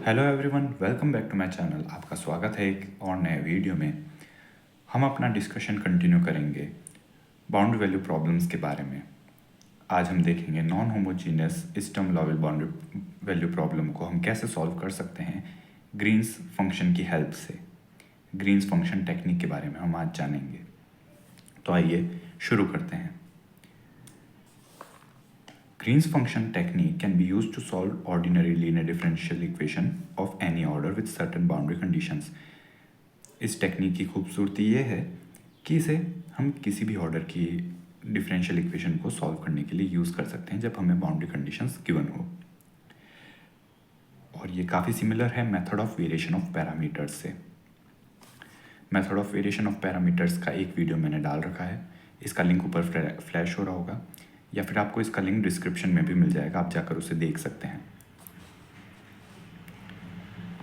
Hello everyone, welcome back to my channel. आपका स्वागत है एक और नए वीडियो में। हम अपना डिस्कशन कंटिन्यू करेंगे बाउंड्री वैल्यू प्रॉब्लम्स के बारे में। आज हम देखेंगे non homogeneous Sturm Liouville boundary value problem को हम कैसे सॉल्व कर सकते हैं ग्रीन्स फंक्शन की हेल्प से। ग्रीन्स फंक्शन टेक्निक के बारे में हम आज जानेंगे। तो आइए शुरू करते हैं। Green's function technique can be used to solve ordinary linear differential equation of any order with certain boundary conditions. इस टेक्निक की खूबसूरती ये है कि इसे हम किसी भी ऑर्डर की डिफरेंशियल इक्वेशन को सॉल्व करने के लिए यूज़ कर सकते हैं जब हमें बाउंड्री कंडीशंस गिवन हो। और ये काफ़ी सिमिलर है method of variation of parameters से। Method of variation of parameters का एक वीडियो मैंने डाल रखा है, इसका लिंक ऊपर फ्लैश हो रहा होगा या फिर आपको इसका लिंक डिस्क्रिप्शन में भी मिल जाएगा, आप जाकर उसे देख सकते हैं।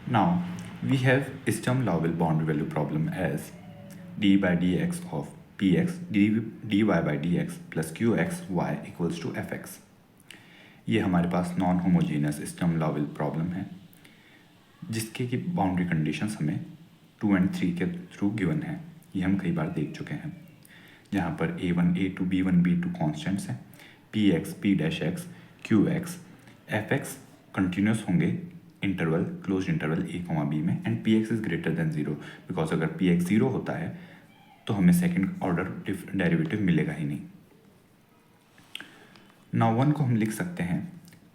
Now we have Sturm Liouville boundary value problem as d by D x of p x d Y by D x plus q x y equals to f x. ये हमारे पास non homogeneous Sturm Liouville problem है जिसके की boundary conditions हमें 2 और 3 के through given है। ये हम कई बार देख चुके हैं, जहाँ पर a1 a2 b1 b2 constants हैं, p x p dash x q x f x continuous होंगे interval closed interval a comma b में, and p x is greater than 0 because अगर पी एक्स 0 होता है तो हमें सेकेंड ऑर्डर डेरिवेटिव मिलेगा ही नहीं। नाउ वन को हम लिख सकते हैं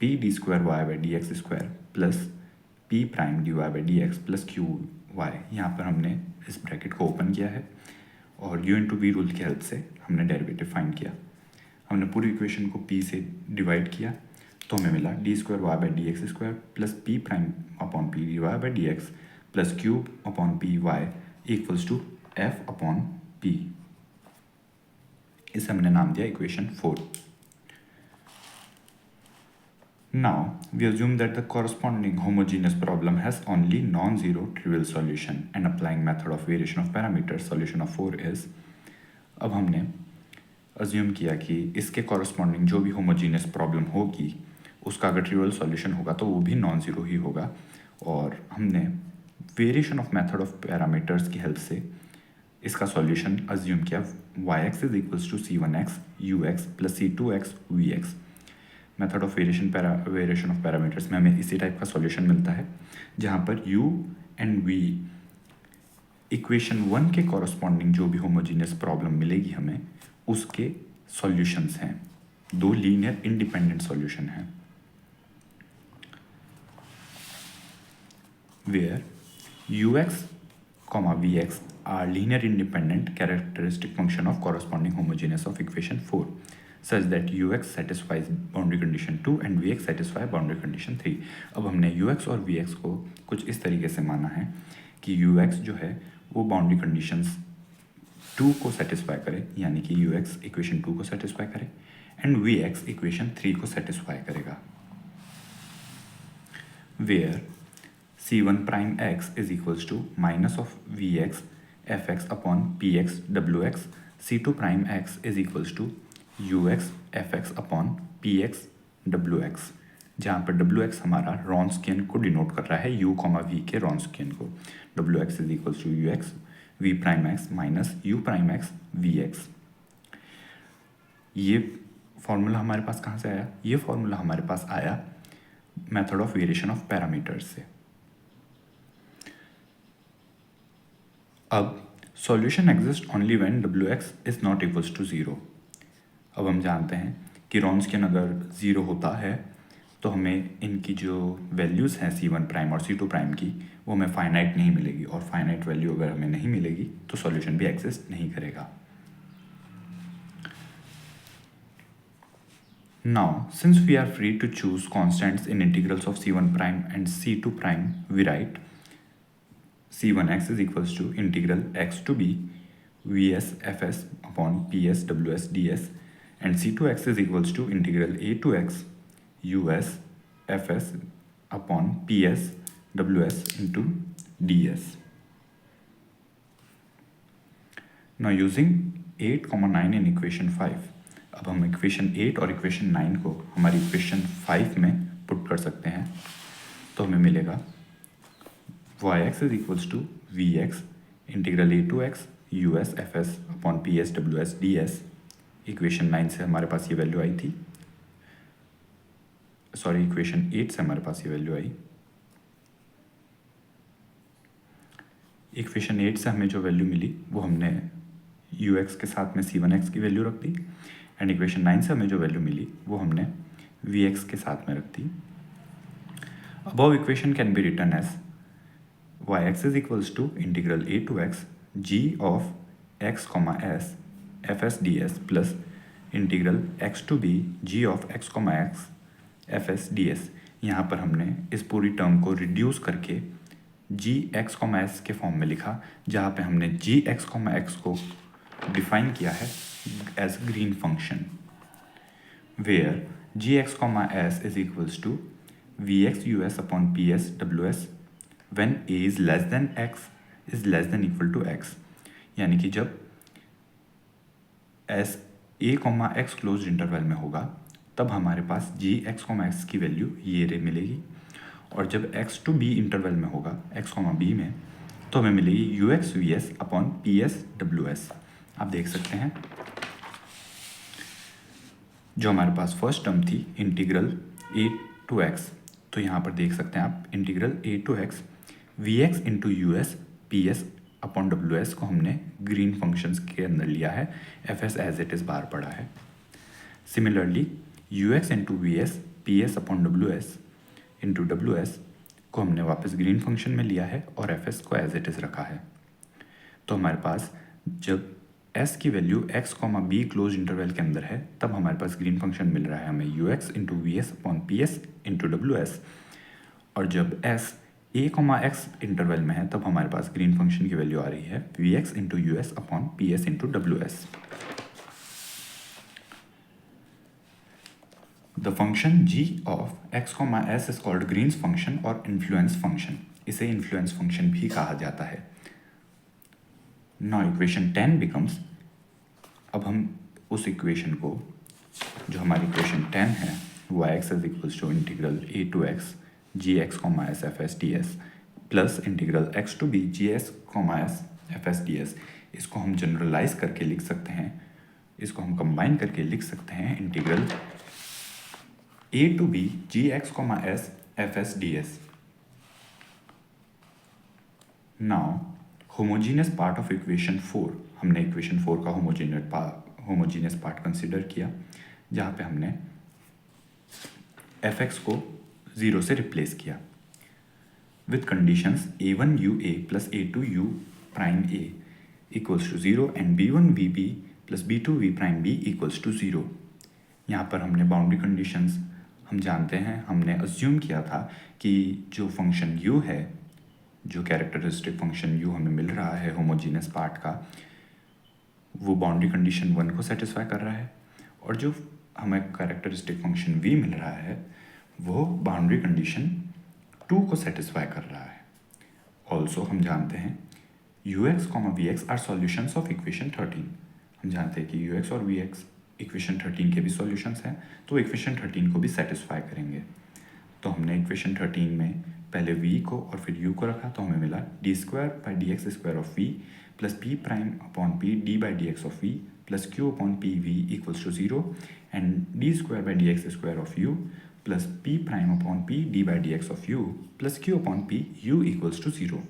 P D square Y by D x square plus P prime D Y by D x plus Q Y. यहाँ पर हमने इस ब्रैकेट को ओपन किया है और u इंटू वी रूल की हेल्प से हमने डेरिवेटिव फाइंड किया। हमने पूरी इक्वेशन को p से डिवाइड किया तो हमें मिला D square Y by D x square plus P prime upon P D Y by D x plus cube upon P Y equals to F upon P. इसे हमने नाम दिया equation 4। Now we assume that the corresponding homogeneous problem has only non-zero trivial solution and applying method of variation of parameters solution of 4 is। अब हमने assume किया कि इसके corresponding जो भी homogeneous problem होगी उसका अगर trivial solution होगा तो वो भी non-zero ही होगा। और हमने variation of method of parameters की help से इसका solution assume किया y(x) is equals to c1x ux plus c2x vx। Method of variation of parameters में हमें इसी टाइप का सॉल्यूशन मिलता है जहाँ पर u एंड v इक्वेशन 1 के कॉरस्पॉन्डिंग जो भी होमोजीनियस प्रॉब्लम मिलेगी हमें उसके सॉल्यूशंस हैं, दो लीनियर इंडिपेंडेंट सॉल्यूशन हैं। Where ux, vx are linear independent characteristic function of corresponding homogeneous of equation 4 such that ux satisfies boundary condition 2 and vx satisfy boundary condition 3। अब हमने ux और vx को कुछ इस तरीके से माना है कि ux जो है वो बाउंड्री कंडीशंस 2 को सेटिस्फाई करे, यानी कि ux इक्वेशन 2 को सेटिस्फाई करे एंड vx इक्वेशन 3 को सेटिस्फाई करेगा। Where c1 prime x is equals to minus of vx fx upon px wx, c2 prime x is equals to ux fx upon px wx, जहाँ पर wx हमारा रॉन्स्कियन को denote कर रहा है u v के रॉन्स्कियन को। wx is equals to ux v prime x minus u prime x vx। ये फॉर्मूला हमारे पास कहाँ से आया? ये फॉर्मूला हमारे पास आया method of variation of parameters से। अब solution exist only when wx is not equals to 0। अब हम जानते हैं कि रॉन्स्कियन अगर 0 होता है तो हमें इनकी जो वैल्यूज़ हैं c1 प्राइम और c2 प्राइम की वो हमें फाइनाइट नहीं मिलेगी, और फाइनाइट वैल्यू अगर हमें नहीं मिलेगी तो सॉल्यूशन भी एग्जिस्ट नहीं करेगा। Now since we are free to choose constants in integrals of c1 prime and c2 prime, we write c1x is equals to integral x to b vs fs upon ps ws ds and c2x is equals to integral a to x us fs upon ps ws into ds। Now using 8, 9 in equation 5, अब हम equation 8 और equation 9 को हमारी equation 5 में put कर सकते हैं तो हमें मिलेगा Y x is equals to we x integral A to X you S F S upon P S W S D S. Equation 9 से हमारे पास ये वैल्यू आई थी, सॉरी इक्वेशन 8 से हमारे पास ये वैल्यू आई। इक्वेशन 8 से हमें जो वैल्यू मिली वो हमने यू एक्स के साथ में c1x की वैल्यू रख दी, एंड इक्वेशन 9 से हमें जो वैल्यू मिली वो हमने वी एक्स के साथ में रख दी। Above equation can be written as y x is equals to integral A to x g of x comma S F S D S plus integral x to B g of x comma x f S D s. यहाँ पर हमने इस पूरी term को reduce करके g x comma s के form में लिखा, जहाँ पे हमने जी एक्स कॉमा एक्स को डिफाइन किया है as green function, where G x comma S is equals to we x U S upon P S W S when A is less than X is less than equal to X. यानी कि जब S A comma X close interval में होगा तब हमारे पास G x comma X की value ये रे मिलेगी, और जब एक्स टू बी इंटरवल में होगा एक्स कॉमा बी में तो हमें मिलेगी U x V S upon P S W S. आप देख सकते हैं जो हमारे पास फर्स्ट टर्म थी इंटीग्रल ए टू एक्स, तो यहाँ पर देख सकते हैं आप integral A to X V X into you S P S upon W S को हमने ग्रीन फंक्शंस के अंदर लिया है, F S as it is बाहर पड़ा है। Similarly U X into V S P S upon W S into W S को हमने वापस ग्रीन फंक्शन में लिया है और एफ एस को एज इट इज़ रखा है। तो हमारे पास जब एस की value x comma be close interval के अंदर है तब हमारे पास ग्रीन फंक्शन मिल रहा है हमें U X into V S upon P S into W S, और जब S A comma X interval में है तब हमारे पास ग्रीन फंक्शन की वैल्यू आ रही है V X into U S upon P S into W S. The function g of x, s is called Green's function और इन्फ्लुएंस फंक्शन। इसे इन्फ्लुएंस फंक्शन भी कहा जाता है। नाउ इक्वेशन 10 बिकम्स, अब हम उस इक्वेशन को जो हमारी इक्वेशन 10 है Y x is equals to integral A to x G x comma S F S D S plus integral x to B G S comma S F S D S, इसको हम generalise करके लिख सकते हैं, इसको हम combine करके लिख सकते हैं integral A to B G x comma S F S D S. Now homogeneous part of equation 4, हमने इक्वेशन 4 का होमोजीनियस पार्ट कंसिडर किया जहाँ पे हमने एफ एक्स को 0 से रिप्लेस किया with conditions a1 u a plus a2 u prime a equals to 0 and b1 vb plus b2 v prime b equals to 0। यहाँ पर हमने बाउंड्री कंडीशंस हम जानते हैं, हमने अज्यूम किया था कि जो फंक्शन u है, जो कैरेक्टरिस्टिक फंक्शन u हमें मिल रहा है होमोजीनियस पार्ट का, वो बाउंड्री कंडीशन 1 को सेटिस्फाई कर रहा है, और जो हमें कैरेक्टरिस्टिक फंक्शन v मिल रहा है वो बाउंड्री कंडीशन 2 को सेटिस्फाई कर रहा है। ऑल्सो हम जानते हैं U X comma V X are solutions of equation 13। हम जानते हैं कि यू एक्स और वी एक्स इक्वेशन 13 के भी सॉल्यूशंस हैं, तो इक्वेशन 13 को भी सेटिस्फाई करेंगे। तो हमने इक्वेशन 13 में पहले v को और फिर u को रखा, तो हमें मिला D square by D x square of v plus P prime upon P D by D x of v plus Q upon P V equals to 0 and D square by D x square of u plus P prime upon P D by D x of u plus Q upon P u equals to 0।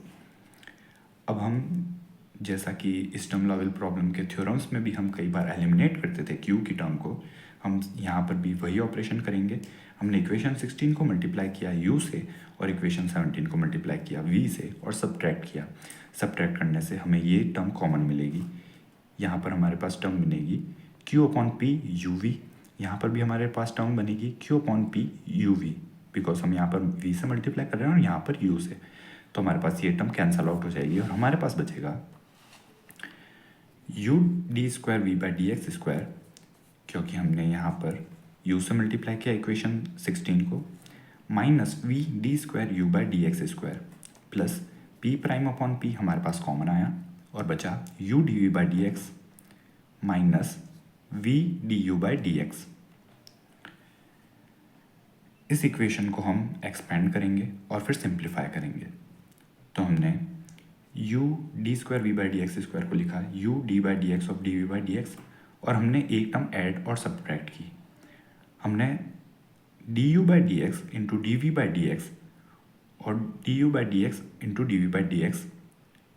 अब हम जैसा कि Sturm Liouville problem के theorems में भी हम कई बार eliminate करते थे q की टर्म को, हम यहाँ पर भी वही ऑपरेशन करेंगे। हमने इक्वेशन 16 को मल्टीप्लाई किया u से और इक्वेशन 17 को मल्टीप्लाई किया v से और सब्ट्रैक्ट किया। सब्ट्रैक्ट करने से हमें ये टर्म कॉमन मिलेगी। यहाँ पर हमारे पास टर्म बनेगी q upon P U V, यहाँ पर भी हमारे पास टर्म बनेगी q upon P U V, because हम यहाँ पर v से मल्टीप्लाई कर रहे हैं और यहाँ पर u से, तो हमारे पास ये टर्म कैंसल आउट हो जाएगी और हमारे पास बचेगा u D square we by D x square, क्योंकि हमने यहाँ पर u से मल्टीप्लाई किया इक्वेशन 16 को, minus v D square U by D x square plus p prime upon p हमारे पास कॉमन आया और बचा u D we by D X minus v D you by D X. इस equation को हम एक्सपेंड करेंगे और फिर सिंप्लीफाई करेंगे। तो हमने u D square we by D x square को लिखा u d by D x of d we by D x, और हमने एक टर्म ऐड और सब्ट्रैक्ट की। हमने d you by D x into d we by D x और d you by D x into d we by D x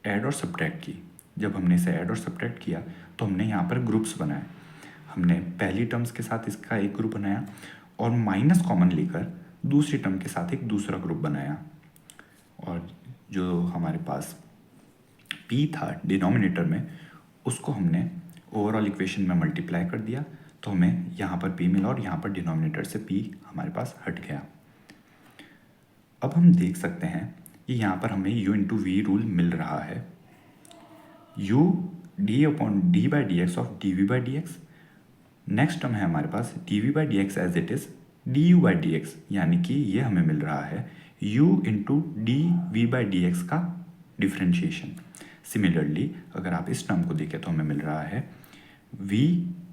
add और subtract की। जब हमने इसे ऐड और सब्ट्रैक्ट किया तो हमने यहाँ पर ग्रुप्स बनाए। हमने पहली टर्म्स के साथ इसका एक ग्रुप बनाया और माइनस कॉमन लेकर दूसरी टर्म के साथ एक दूसरा ग्रुप बनाया, और जो हमारे पास p था डिनोमिनेटर में उसको हमने ओवरऑल इक्वेशन में मल्टीप्लाई कर दिया, तो हमें यहाँ पर p मिला और यहाँ पर डिनोमिनेटर से p हमारे पास हट गया। अब हम देख सकते हैं कि यहाँ पर हमें u इंटू वी रूल मिल रहा है। u d upon d by D x of d we by D x. Next term है हमारे पास d we by D x as it is d you by D x, यानी कि ये हमें मिल रहा है u into d we by D x का डिफ्रेंशिएशन। सिमिलरली अगर आप इस टर्म को देखें तो हमें मिल रहा है v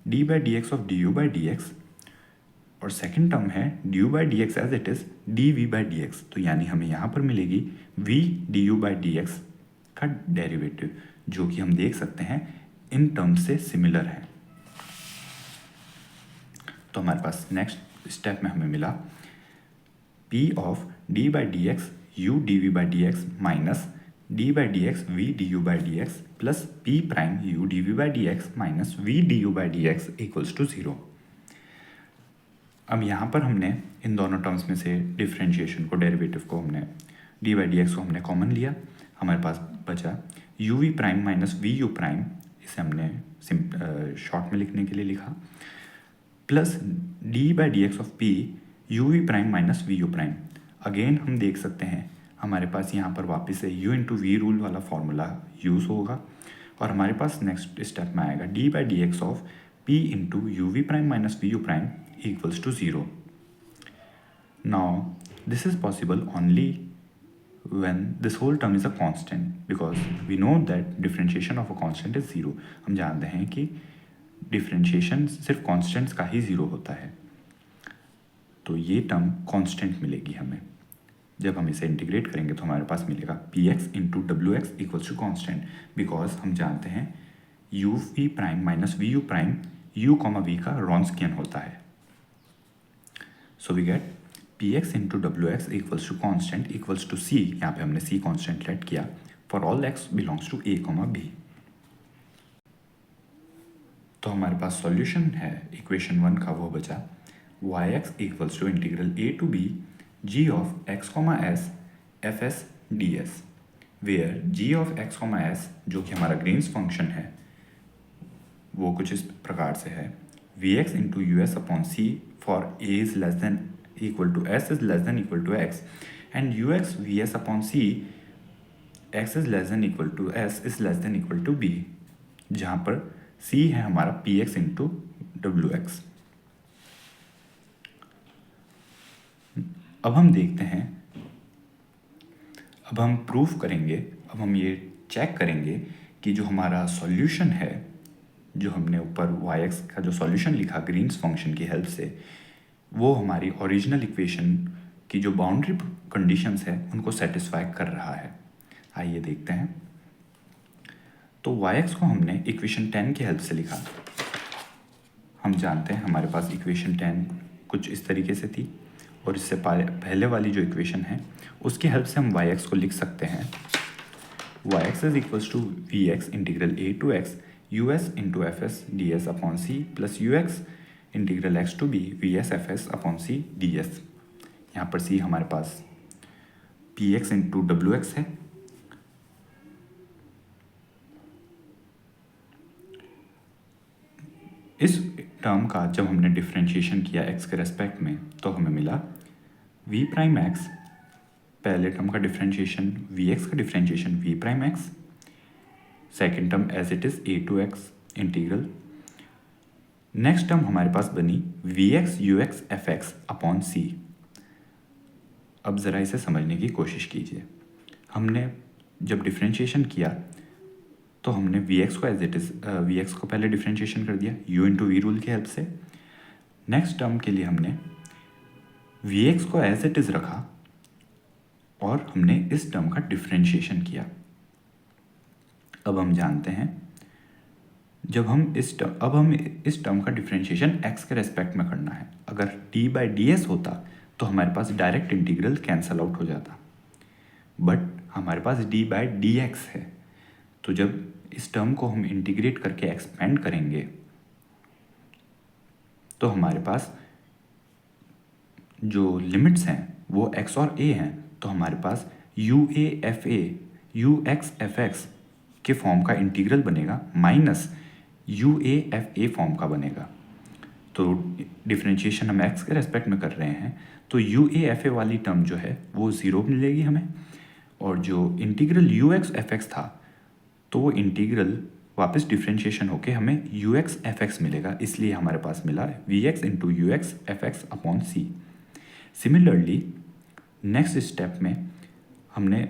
D by D x of D you by D x, और सेकेंड टर्म है D you by D x as it is D we by D X. तो यानी हमें यहाँ पर मिलेगी v D you by D x का derivative, जो कि हम देख सकते हैं इन टर्म से सिमिलर है। तो हमारे पास नेक्स्ट स्टेप में हमें मिला p of d by D X U D we by D X minus d by D X V D you by D x plus p prime u D we by D X minus V D you by D X equals to 0। अब यहाँ पर हमने इन दोनों terms में से differentiation को, derivative को हमने d बाई डी एक्स को हमने कॉमन लिया। हमारे पास बचा u v prime minus v u prime, इसे हमने शॉर्ट में लिखने के लिए लिखा, plus d by D x of p u v prime minus v u prime. Again हम देख सकते हैं हमारे पास यहाँ पर वापस से u इंटू वी रूल वाला फॉर्मूला यूज़ होगा, और हमारे पास नेक्स्ट स्टेप में आएगा d by D x of p into u v prime minus v u prime equals to 0. Now this is possible only when this whole term is a constant, because we know that differentiation of a constant is 0. हम जानते हैं कि differentiation सिर्फ constants का ही 0 होता है, तो ये टर्म constant मिलेगी हमें। जब हम इसे इंटीग्रेट करेंगे तो हमारे पास मिलेगा px इंटू डब्ल्यू x equals to constant, because हम जानते हैं u v prime minus v u prime u comma v का रॉन्स्कियन होता है। So we get px into डब्ल्यू x equals to constant equals to c, यहाँ पे हमने c कॉन्स्टेंट लेट किया, for all x belongs to a comma b। तो हमारे पास सॉल्यूशन है इक्वेशन 1 का, वो बचा yx equals to integral a to b g of x comma s f S D s, where g of x comma s जो कि हमारा Green's function है वो कुछ इस प्रकार से है vx into U S upon c for a is less than equal to s is less than equal to x, and u x V S upon c x is less than equal to s is less than equal to b, जहाँ पर c है हमारा px into डब्ल्यू x. अब हम देखते हैं, अब हम प्रूफ करेंगे, अब हम ये चेक करेंगे कि जो हमारा सॉल्यूशन है, जो हमने ऊपर yx का जो सॉल्यूशन लिखा ग्रीन्स फंक्शन की हेल्प से, वो हमारी ओरिजिनल इक्वेशन की जो बाउंड्री कंडीशंस है उनको सेटिस्फाई कर रहा है। आइए देखते हैं। तो yx को हमने इक्वेशन 10 की हेल्प से लिखा। हम जानते हैं हमारे पास इक्वेशन 10 कुछ इस तरीके से थी, और इससे पहले वाली जो इक्वेशन है उसकी हेल्प से हम yx को लिख सकते हैं yx is equals to we x integral a to x u s into f S D s upon c plus u x integral x to b v s F S upon c d s. यहाँ पर c हमारे पास p x into डब्ल्यू x है, इस term का जब हमने डिफ्रेंशिएशन किया x के रेस्पेक्ट में तो हमें मिला v प्राइम x, पहले टर्म का डिफ्रेंशिएशन vx का differentiation v prime x, second term as it is a to x integral, next term हमारे पास बनी vx ux fx upon c। अब ज़रा इसे समझने की कोशिश कीजिए। हमने जब डिफ्रेंशिएशन किया तो हमने vx को एज इट इज़ vx को पहले डिफ्रेंशिएशन कर दिया u इंटू वी रूल की हेल्प से। नेक्स्ट टर्म के लिए हमने vx को एज इट इज़ रखा और हमने इस टर्म का डिफ्रेंशिएशन किया। अब हम जानते हैं अब हम इस टर्म का डिफ्रेंशिएशन x के रेस्पेक्ट में करना है। अगर d/ds होता तो हमारे पास डायरेक्ट इंटीग्रल कैंसल आउट हो जाता, बट हमारे पास d/dx है। तो जब इस टर्म को हम इंटीग्रेट करके एक्सपेंड करेंगे तो हमारे पास जो लिमिट्स हैं वो x और a हैं। तो हमारे पास UAFA UXFX के फॉर्म का इंटीग्रल बनेगा माइनस UAFA फॉर्म का बनेगा। तो डिफरेंशिएशन हम x के रेस्पेक्ट में कर रहे हैं, तो UAFA वाली टर्म जो है वो 0 मिलेगी हमें, और जो इंटीग्रल UXFX था तो वो इंटीग्रल वापस डिफरेंशिएशन होके हमें UXFX मिलेगा, इसलिए हमारे पास मिला VX into UXFX upon C। Similarly next step में हमने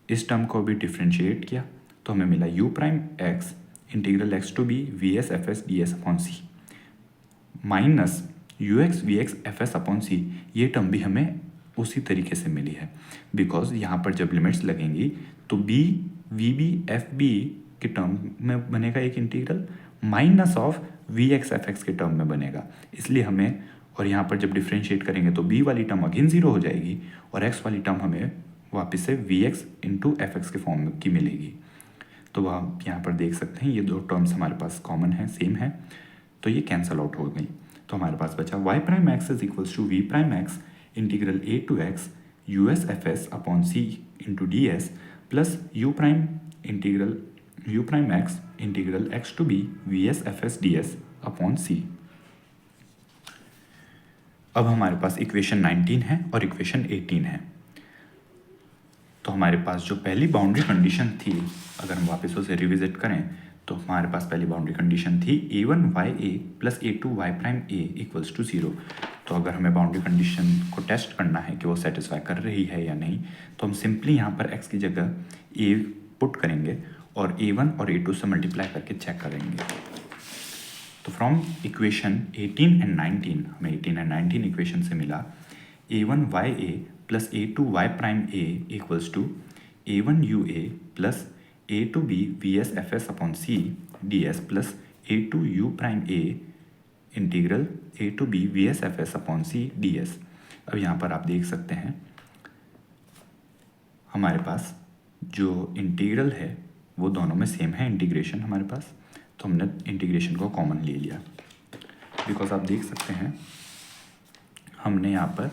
इस टर्म को भी डिफरेंशिएट किया तो हमें मिला U prime x integral x to b VS FS DS upon C minus UX VX FS upon C। ये टर्म भी हमें उसी तरीके से मिली है, बिकॉज यहाँ पर जब लिमिट्स लगेंगी तो B VB FB के टर्म में बनेगा एक integral minus of VX FX के टर्म में बनेगा, इसलिए हमें, और यहाँ पर जब डिफ्रेंशिएट करेंगे तो B वाली टर्म अगेन 0 हो जाएगी और X वाली टर्म हमें वापस से VX इंटू FX के फॉर्म की मिलेगी। तो आप यहाँ पर देख सकते हैं ये दो टर्म्स हमारे पास कॉमन है, सेम है, तो ये कैंसल आउट हो गई। तो हमारे पास बचा y prime x is equals to v prime x integral a to x US FS upon C into DS plus u prime x integral x to b VS FS DS upon C। अब हमारे पास equation 19 है और equation 18 है। तो हमारे पास जो पहली boundary condition थी, अगर हम वापस उसे रिविजिट करें तो हमारे पास पहली बाउंड्री कंडीशन थी a1ya plus a2y prime a equals to 0। तो अगर हमें बाउंड्री कंडीशन को टेस्ट करना है कि वो सेटिस्फाई कर रही है या नहीं, तो हम सिंपली यहाँ पर x की जगह a पुट करेंगे और a1 और a2 से मल्टीप्लाई करके चेक करेंगे। तो फ्रॉम इक्वेशन 18 एंड 19 हमें 18 एंड 19 इक्वेशन से मिला a1ya plus a2y prime a equals to a1ua plus a2b VS FS upon C DS plus a2u prime a integral a2b VS FS upon C DS। अब यहाँ पर आप देख सकते हैं हमारे पास जो इंटीग्रल है वो दोनों में सेम है, इंटीग्रेशन हमारे पास, तो हमने इंटीग्रेशन को कॉमन ले लिया। बिकॉज आप देख सकते हैं हमने यहाँ पर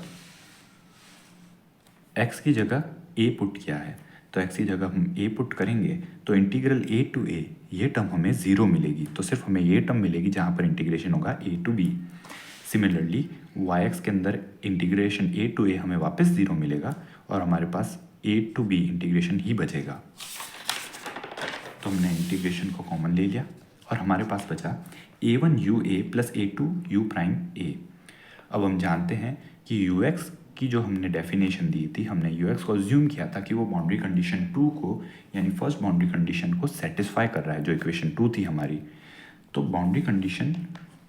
x की जगह a पुट किया है, तो x की जगह हम a पुट करेंगे तो इंटीग्रल a टू a ये टर्म हमें 0 मिलेगी, तो सिर्फ हमें ये टर्म मिलेगी जहाँ पर इंटीग्रेशन होगा a to b। Similarly yx के अंदर इंटीग्रेशन a टू a हमें वापस 0 मिलेगा और हमारे पास a टू b इंटीग्रेशन ही बचेगा। तो हमने इंटीग्रेशन को कॉमन ले लिया और हमारे पास बचा a1ua plus a2u prime a। अब हम जानते हैं कि ux की जो हमने डेफिनेशन दी थी, हमने ux को अज्यूम किया था कि वो बाउंड्री कंडीशन 2 को, यानी फर्स्ट बाउंड्री कंडीशन को सेटिस्फाई कर रहा है, जो इक्वेशन 2 थी हमारी। तो बाउंड्री कंडीशन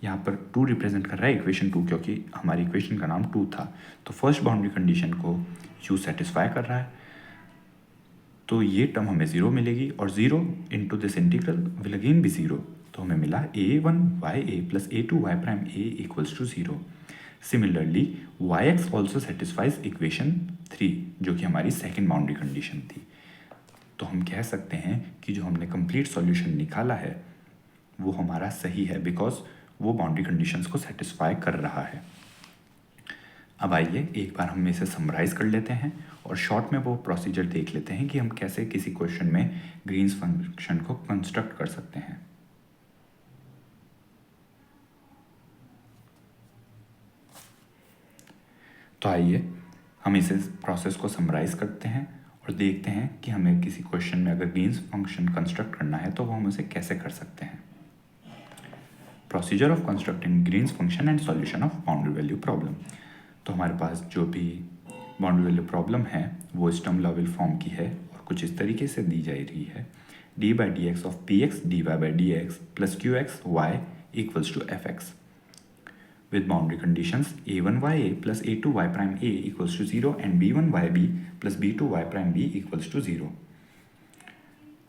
यहाँ पर 2 रिप्रेजेंट कर रहा है इक्वेशन 2, क्योंकि हमारी इक्वेशन का नाम 2 था। तो फर्स्ट बाउंड्री कंडीशन को u सेटिस्फाई कर रहा है, तो ये टर्म हमें 0 मिलेगी और 0 into this integral will again be 0। तो हमें मिला a1ya plus a2y prime a equals to 0। Similarly yx also satisfies equation 3, जो कि हमारी सेकेंड बाउंड्री कंडीशन थी। तो हम कह सकते हैं कि जो हमने कंप्लीट सॉल्यूशन निकाला है वो हमारा सही है, बिकॉज वो बाउंड्री कंडीशंस को सेटिस्फाई कर रहा है। अब आइए एक बार हम इसे समराइज कर लेते हैं और शॉर्ट में वो प्रोसीजर देख लेते हैं कि हम कैसे किसी क्वेश्चन में ग्रीन्स फंक्शन को कंस्ट्रक्ट कर सकते हैं। तो आइए हम इसे प्रोसेस को समराइज करते हैं और देखते हैं कि हमें किसी क्वेश्चन में अगर ग्रीन्स फंक्शन कंस्ट्रक्ट करना है तो वो हम उसे कैसे कर सकते हैं। Procedure of constructing Green's function and solution of boundary value problem. तो हमारे पास जो भी बाउंड्री वैल्यू प्रॉब्लम है वो स्टर्म लॉवेल फॉर्म की है और कुछ इस तरीके से दी जा रही है d/dx of px dy/dx plus qx y equals to fx। with boundary conditions a1ya plus a2y prime a equals to 0 and b1yb plus b2y prime b equals to 0.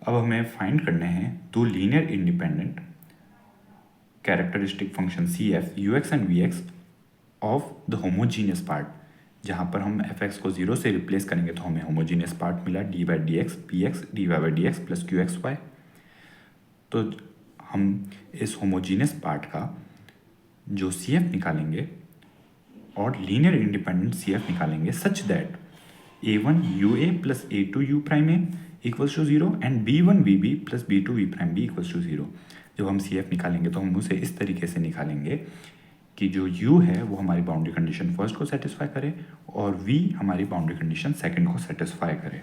अब हमें फाइंड करने हैं दो linear independent characteristic function C F u x and v x of the homogeneous part. जहाँ पर हम F x को 0 से रिप्लेस करेंगे तो हमें होमोजीनियस पार्ट मिला d by D x p x d Y by D x plus q x y. तो हम इस होमोजीनियस पार्ट का जो सी एफ निकालेंगे और लीनियर इंडिपेंडेंट सी एफ निकालेंगे such that a one u a plus a two u prime a equals to 0 and b one v b plus b two v prime b equals to 0. जब हम सी F निकालेंगे तो हम उसे इस तरीके से निकालेंगे कि जो u है वो हमारी बाउंड्री कंडीशन फर्स्ट को सेटिस्फाई करे और v हमारी बाउंड्री कंडीशन सेकंड को सेटिस्फाई करे.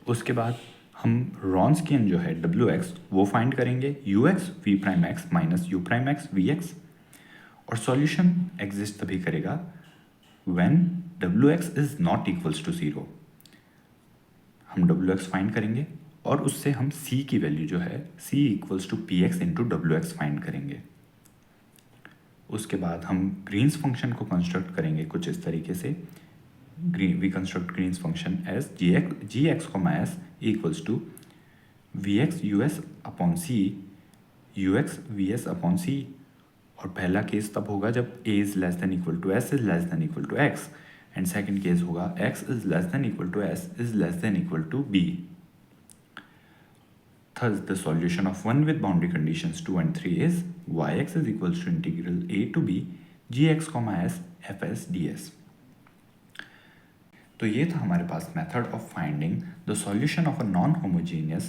उसके बाद हम रॉन्स्कियन जो है wx वो फाइंड करेंगे ux v prime x minus u prime x vx. और सॉल्यूशन एग्जिस्ट तभी करेगा when wx is not equals to 0. हम wx फाइंड करेंगे और उससे हम c की वैल्यू जो है c equals to p x into wx find करेंगे. उसके बाद हम ग्रीन्स फंक्शन को कंस्ट्रक्ट करेंगे कुछ इस तरीके से. We construct Green's function as g x comma s equals to we x U S upon c u x V S upon c. और पहला केस तब होगा जब a is less than equal to s is less than equal to x and second case होगा x is less than equal to s is less than equal to b. Thus, the solution of 1 with boundary conditions 2 and 3 is yx is equals to integral a to b gx comma s fs ds. तो ये था हमारे पास method of finding the solution of a non-homogeneous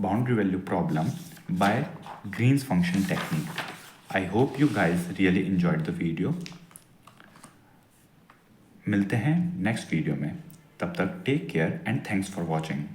boundary value problem by Green's function technique. I hope you guys really enjoyed the video. मिलते हैं next video में. तब तक take care and thanks for watching.